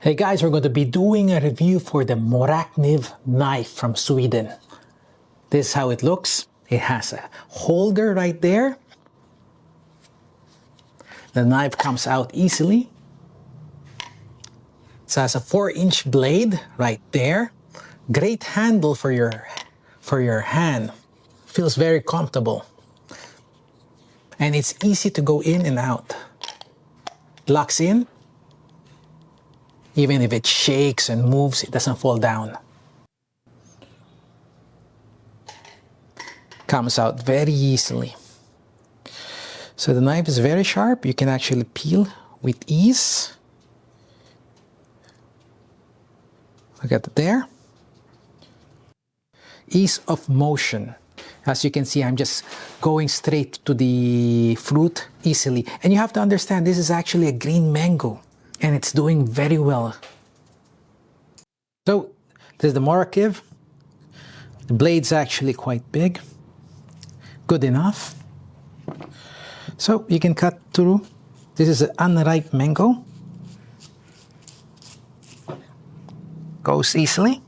Hey guys, we're going to be doing a review for the Morakniv knife from Sweden. This is how it looks. It has a holder right there. The knife comes out easily. It has a 4-inch blade right there. Great handle for your hand. Feels very comfortable. And it's easy to go in and out. Locks in. Even if it shakes and moves, it doesn't fall down. Comes out very easily. So the knife is very sharp. You can actually peel with ease. Look at it there. Ease of motion. As you can see, I'm just going straight to the fruit easily. And you have to understand, this is actually a green mango. And it's doing very well. So, this is the Morakniv. The blade's actually quite big. Good enough. So, you can cut through. This is an unripe mango. Goes easily.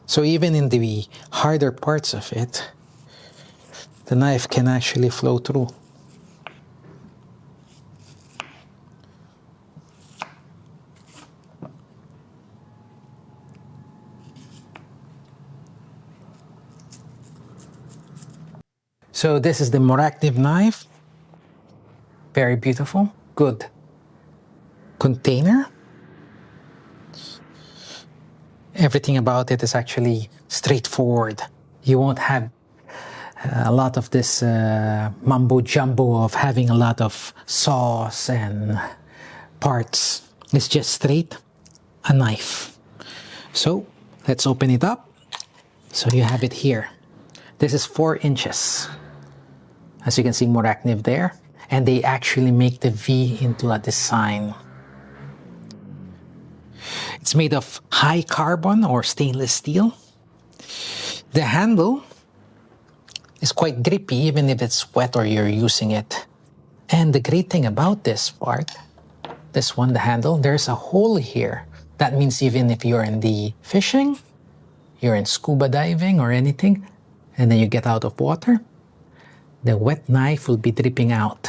So even in the harder parts of it, the knife can actually flow through. So this is the Morakniv knife. Very beautiful, good container. Everything about it is actually straightforward. You won't have a lot of this mumbo jumbo of having a lot of sauce and parts. It's just straight a knife. So let's open it up. So you have it here. This is 4 inches. As you can see, Morakniv there. And they actually make the V into a design. It's made of high carbon or stainless steel. The handle is quite grippy even if it's wet or you're using it. And the great thing about this part, this one, the handle, there's a hole here. That means even if you're in the fishing, you're in scuba diving or anything, and then you get out of water, the wet knife will be dripping out.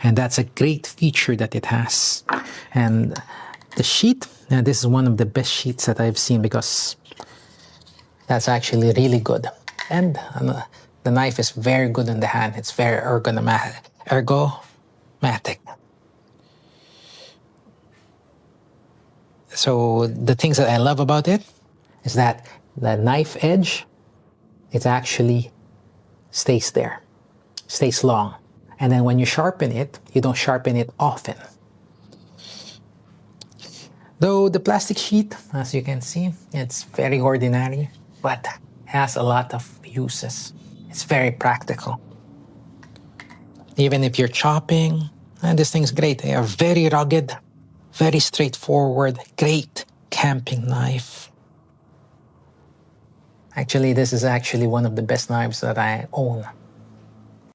And that's a great feature that it has. And the sheath, and this is one of the best sheaths that I've seen because that's actually really good. And the knife is very good in the hand. It's very ergonomic. So the things that I love about it is that the knife edge, it actually stays there, stays long. And then when you sharpen it, you don't sharpen it often. Though the plastic sheet, as you can see, it's very ordinary, but has a lot of uses. It's very practical. Even if you're chopping, and this thing's great. They are very rugged, very straightforward, great camping knife. Actually, this is actually one of the best knives that I own.